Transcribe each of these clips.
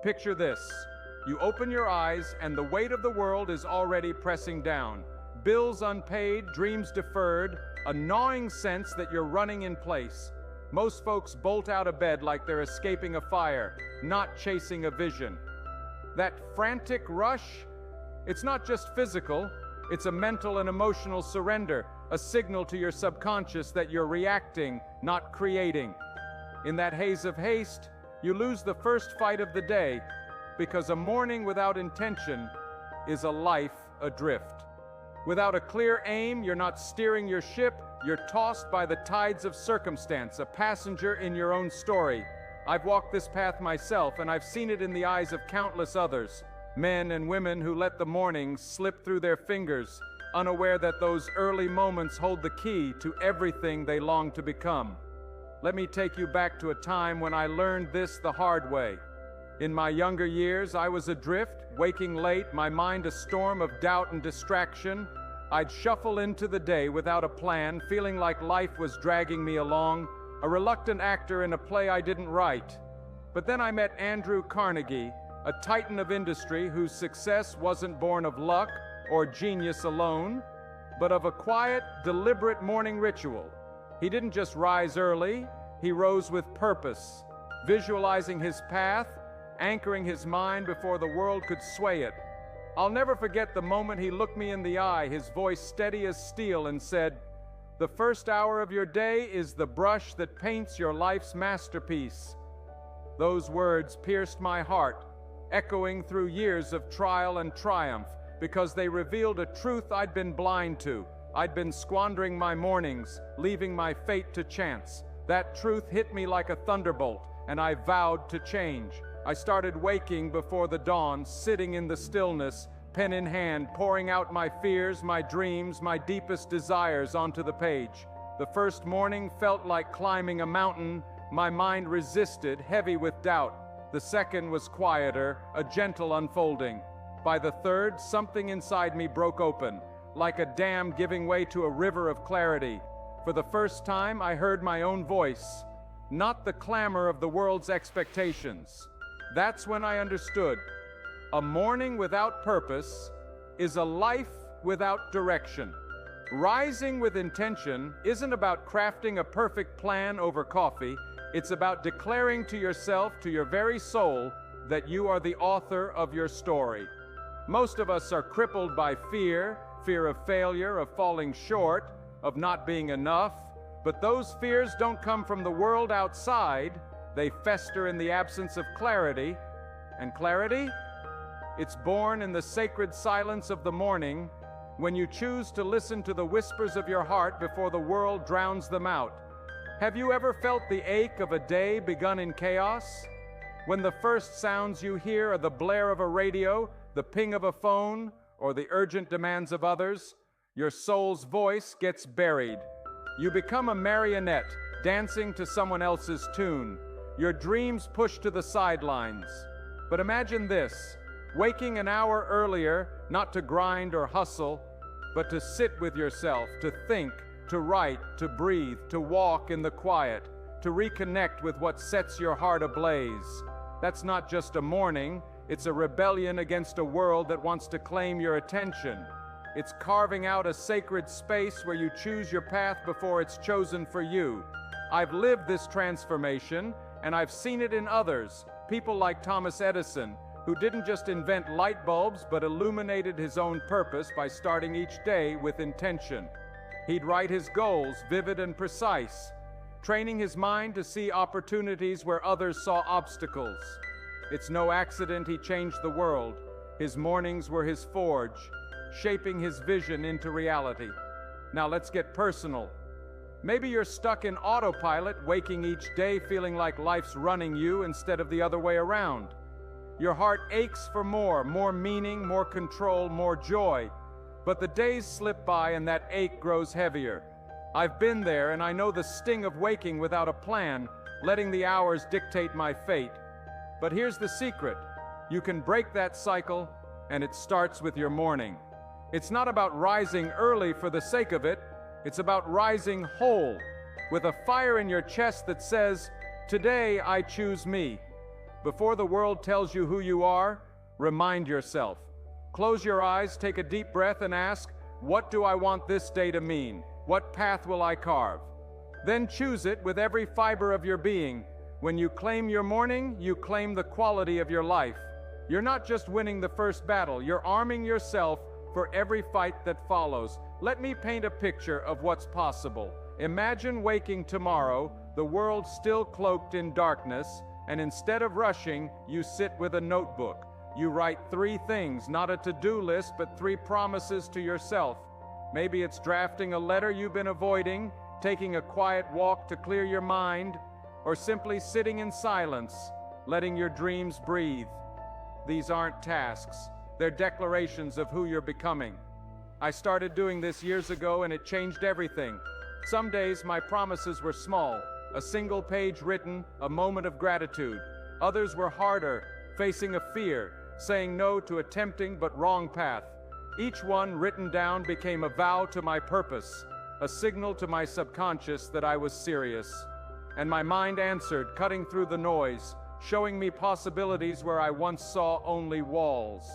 Picture this. You open your eyes and the weight of the world is already pressing down. Bills unpaid, dreams deferred, a gnawing sense that you're running in place. Most folks bolt out of bed like they're escaping a fire, not chasing a vision. That frantic rush, it's not just physical, it's a mental and emotional surrender, a signal to your subconscious that you're reacting, not creating. In that haze of haste, you lose the first fight of the day, because a morning without intention is a life adrift. Without a clear aim, you're not steering your ship, you're tossed by the tides of circumstance, a passenger in your own story. I've walked this path myself, and I've seen it in the eyes of countless others, men and women who let the mornings slip through their fingers, unaware that those early moments hold the key to everything they long to become. Let me take you back to a time when I learned this the hard way. In my younger years, I was adrift, waking late, my mind a storm of doubt and distraction. I'd shuffle into the day without a plan, feeling like life was dragging me along, a reluctant actor in a play I didn't write. But then I met Andrew Carnegie, a titan of industry whose success wasn't born of luck or genius alone, but of a quiet, deliberate morning ritual. He didn't just rise early, he rose with purpose, visualizing his path, anchoring his mind before the world could sway it. I'll never forget the moment he looked me in the eye, his voice steady as steel, and said, "The first hour of your day is the brush that paints your life's masterpiece." Those words pierced my heart, echoing through years of trial and triumph, because they revealed a truth I'd been blind to. I'd been squandering my mornings, leaving my fate to chance. That truth hit me like a thunderbolt, and I vowed to change. I started waking before the dawn, sitting in the stillness, pen in hand, pouring out my fears, my dreams, my deepest desires onto the page. The first morning felt like climbing a mountain. My mind resisted, heavy with doubt. The second was quieter, a gentle unfolding. By the third, something inside me broke open, like a dam giving way to a river of clarity. For the first time, I heard my own voice, not the clamor of the world's expectations. That's when I understood. A morning without purpose is a life without direction. Rising with intention isn't about crafting a perfect plan over coffee. It's about declaring to yourself, to your very soul, that you are the author of your story. Most of us are crippled by fear of failure, of falling short, of not being enough. But those fears don't come from the world outside. They fester in the absence of clarity. And clarity? It's born in the sacred silence of the morning, when you choose to listen to the whispers of your heart before the world drowns them out. Have you ever felt the ache of a day begun in chaos? When the first sounds you hear are the blare of a radio, the ping of a phone, or the urgent demands of others, your soul's voice gets buried. You become a marionette, dancing to someone else's tune. Your dreams pushed to the sidelines. But imagine this, waking an hour earlier, not to grind or hustle, but to sit with yourself, to think, to write, to breathe, to walk in the quiet, to reconnect with what sets your heart ablaze. That's not just a morning, it's a rebellion against a world that wants to claim your attention. It's carving out a sacred space where you choose your path before it's chosen for you. I've lived this transformation, and I've seen it in others, people like Thomas Edison, who didn't just invent light bulbs but illuminated his own purpose by starting each day with intention. He'd write his goals, vivid and precise, training his mind to see opportunities where others saw obstacles. It's no accident he changed the world. His mornings were his forge, shaping his vision into reality. Now let's get personal. Maybe you're stuck in autopilot, waking each day feeling like life's running you instead of the other way around. Your heart aches for more meaning, more control, more joy. But the days slip by and that ache grows heavier. I've been there, and I know the sting of waking without a plan, letting the hours dictate my fate. But here's the secret. You can break that cycle, and it starts with your morning. It's not about rising early for the sake of it. It's about rising whole, with a fire in your chest that says, "Today I choose me." Before the world tells you who you are, remind yourself. Close your eyes, take a deep breath, and ask, what do I want this day to mean? What path will I carve? Then choose it with every fiber of your being. When you claim your morning, you claim the quality of your life. You're not just winning the first battle, you're arming yourself for every fight that follows. Let me paint a picture of what's possible. Imagine waking tomorrow, the world still cloaked in darkness, and instead of rushing, you sit with a notebook. You write 3 things, not a to-do list, but 3 promises to yourself. Maybe it's drafting a letter you've been avoiding, taking a quiet walk to clear your mind, or simply sitting in silence, letting your dreams breathe. These aren't tasks, they're declarations of who you're becoming. I started doing this years ago and it changed everything. Some days my promises were small, a single page written, a moment of gratitude. Others were harder, facing a fear, saying no to a tempting but wrong path. Each one written down became a vow to my purpose, a signal to my subconscious that I was serious. And my mind answered, cutting through the noise, showing me possibilities where I once saw only walls.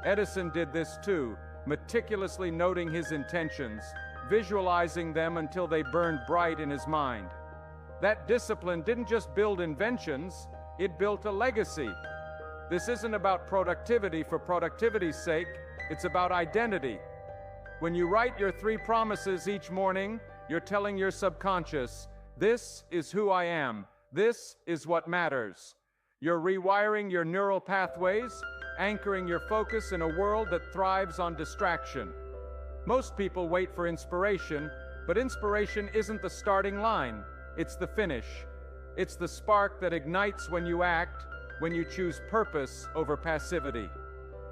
Edison did this too, meticulously noting his intentions, visualizing them until they burned bright in his mind. That discipline didn't just build inventions, it built a legacy. This isn't about productivity for productivity's sake, it's about identity. When you write your 3 promises each morning, you're telling your subconscious, this is who I am, this is what matters. You're rewiring your neural pathways, anchoring your focus in a world that thrives on distraction. Most people wait for inspiration, but inspiration isn't the starting line, it's the finish. It's the spark that ignites when you act, when you choose purpose over passivity.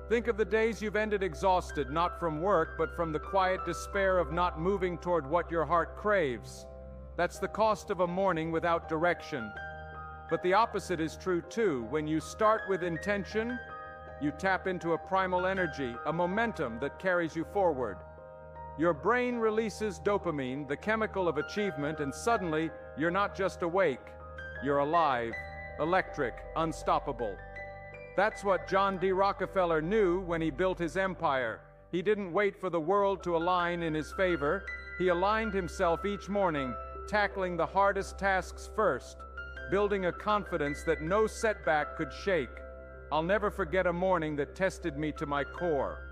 Think of the days you've ended exhausted, not from work, but from the quiet despair of not moving toward what your heart craves. That's the cost of a morning without direction. But the opposite is true too. When you start with intention, you tap into a primal energy, a momentum that carries you forward. Your brain releases dopamine, the chemical of achievement, and suddenly you're not just awake, you're alive, electric, unstoppable. That's what John D. Rockefeller knew when he built his empire. He didn't wait for the world to align in his favor. He aligned himself each morning, tackling the hardest tasks first, building a confidence that no setback could shake. I'll never forget a morning that tested me to my core.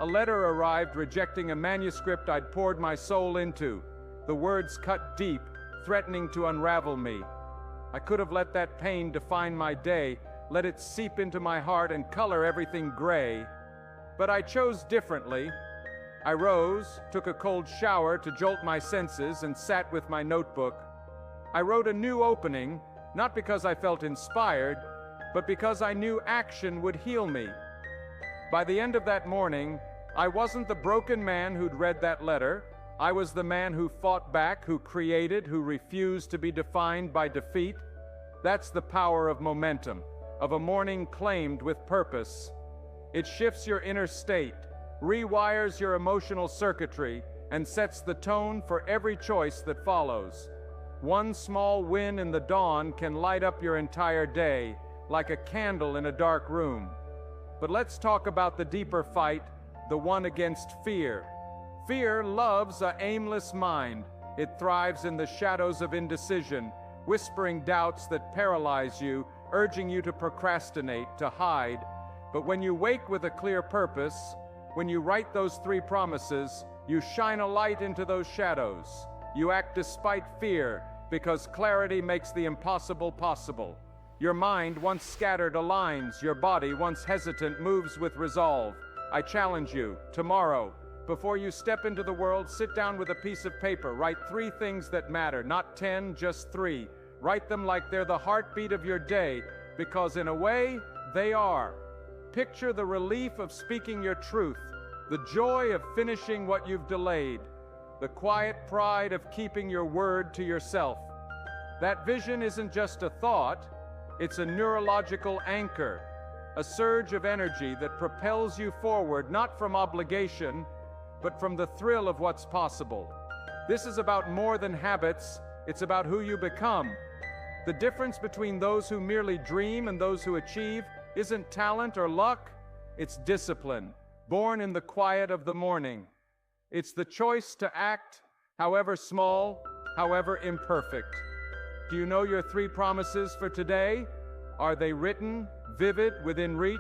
A letter arrived rejecting a manuscript I'd poured my soul into. The words cut deep, threatening to unravel me. I could have let that pain define my day, let it seep into my heart and color everything gray. But I chose differently. I rose, took a cold shower to jolt my senses, and sat with my notebook. I wrote a new opening, not because I felt inspired, but because I knew action would heal me. By the end of that morning, I wasn't the broken man who'd read that letter. I was the man who fought back, who created, who refused to be defined by defeat. That's the power of momentum, of a morning claimed with purpose. It shifts your inner state, rewires your emotional circuitry, and sets the tone for every choice that follows. One small win in the dawn can light up your entire day, like a candle in a dark room. But let's talk about the deeper fight, the one against fear. Fear loves an aimless mind. It thrives in the shadows of indecision, whispering doubts that paralyze you, urging you to procrastinate, to hide. But when you wake with a clear purpose, when you write those 3 promises, you shine a light into those shadows. You act despite fear, because clarity makes the impossible possible. Your mind, once scattered, aligns. Your body, once hesitant, moves with resolve. I challenge you, tomorrow, before you step into the world, sit down with a piece of paper. Write 3 things that matter, not 10, just 3. Write them like they're the heartbeat of your day, because in a way, they are. Picture the relief of speaking your truth, the joy of finishing what you've delayed, the quiet pride of keeping your word to yourself. That vision isn't just a thought, it's a neurological anchor, a surge of energy that propels you forward, not from obligation, but from the thrill of what's possible. This is about more than habits, it's about who you become. The difference between those who merely dream and those who achieve isn't talent or luck, it's discipline, born in the quiet of the morning. It's the choice to act, however small, however imperfect. Do you know your 3 promises for today? Are they written, vivid, within reach?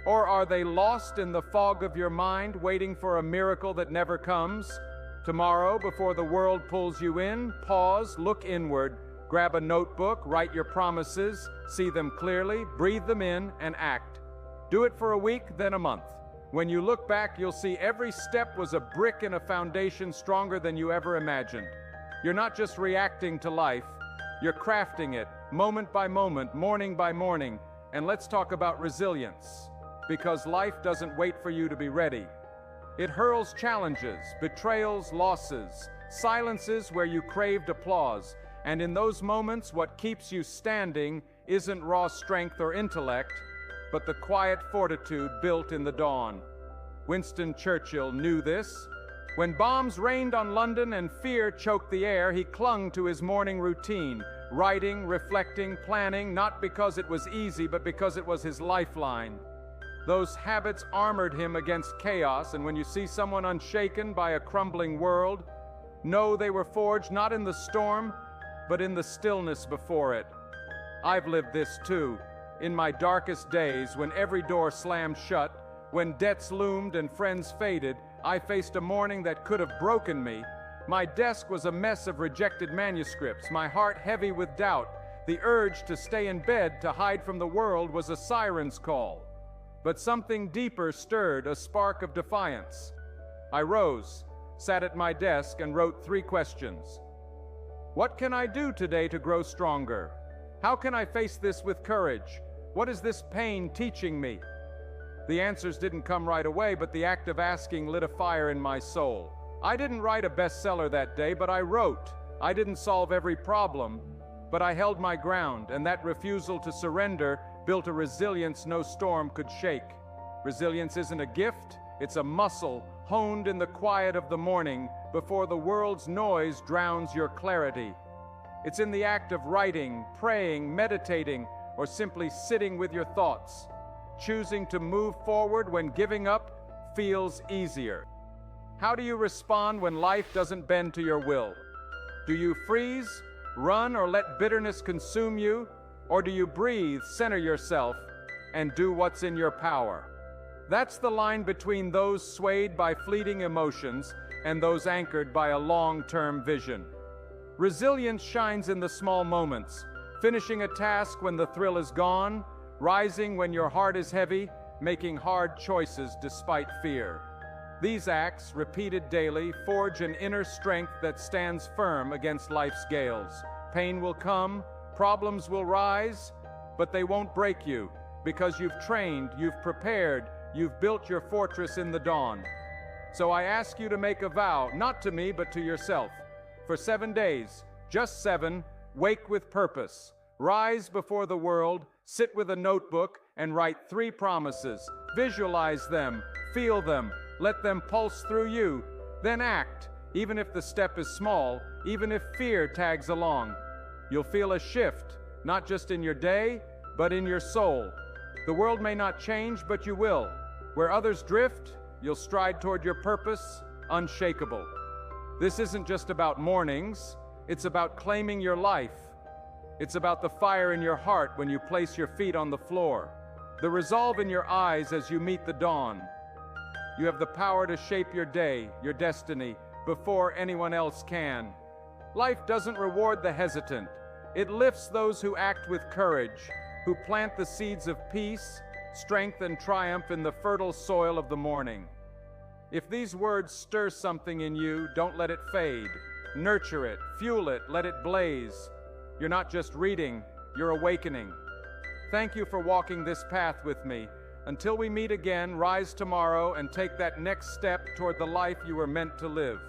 Or are they lost in the fog of your mind, waiting for a miracle that never comes? Tomorrow, before the world pulls you in, pause, look inward, grab a notebook, write your promises, see them clearly, breathe them in, and act. Do it for a week, then a month. When you look back, you'll see every step was a brick in a foundation stronger than you ever imagined. You're not just reacting to life, you're crafting it, moment by moment, morning by morning. And let's talk about resilience, because life doesn't wait for you to be ready. It hurls challenges, betrayals, losses, silences where you craved applause. And in those moments, what keeps you standing isn't raw strength or intellect, but the quiet fortitude built in the dawn. Winston Churchill knew this. When bombs rained on London and fear choked the air, he clung to his morning routine, writing, reflecting, planning, not because it was easy, but because it was his lifeline. Those habits armored him against chaos, and when you see someone unshaken by a crumbling world, know they were forged not in the storm, but in the stillness before it. I've lived this too. In my darkest days, when every door slammed shut, when debts loomed and friends faded, I faced a morning that could have broken me. My desk was a mess of rejected manuscripts, my heart heavy with doubt. The urge to stay in bed to hide from the world was a siren's call. But something deeper stirred, a spark of defiance. I rose, sat at my desk, and wrote 3 questions. What can I do today to grow stronger? How can I face this with courage? What is this pain teaching me? The answers didn't come right away, but the act of asking lit a fire in my soul. I didn't write a bestseller that day, but I wrote. I didn't solve every problem, but I held my ground, and that refusal to surrender built a resilience no storm could shake. Resilience isn't a gift, it's a muscle honed in the quiet of the morning before the world's noise drowns your clarity. It's in the act of writing, praying, meditating, or simply sitting with your thoughts, choosing to move forward when giving up feels easier. How do you respond when life doesn't bend to your will? Do you freeze, run, or let bitterness consume you? Or do you breathe, center yourself, and do what's in your power? That's the line between those swayed by fleeting emotions and those anchored by a long-term vision. Resilience shines in the small moments, finishing a task when the thrill is gone, rising when your heart is heavy, making hard choices despite fear. These acts, repeated daily, forge an inner strength that stands firm against life's gales. Pain will come, problems will rise, but they won't break you, because you've trained, you've prepared, you've built your fortress in the dawn. So I ask you to make a vow, not to me, but to yourself. For 7 days, just 7, wake with purpose. Rise before the world, sit with a notebook, and write 3 promises. Visualize them, feel them, let them pulse through you. Then act, even if the step is small, even if fear tags along. You'll feel a shift, not just in your day, but in your soul. The world may not change, but you will. Where others drift, you'll stride toward your purpose, unshakable. This isn't just about mornings, it's about claiming your life. It's about the fire in your heart when you place your feet on the floor, the resolve in your eyes as you meet the dawn. You have the power to shape your day, your destiny, before anyone else can. Life doesn't reward the hesitant. It lifts those who act with courage, who plant the seeds of peace, strength, and triumph in the fertile soil of the morning. If these words stir something in you, don't let it fade. Nurture it, fuel it, let it blaze. You're not just reading, you're awakening. Thank you for walking this path with me. Until we meet again, rise tomorrow and take that next step toward the life you were meant to live.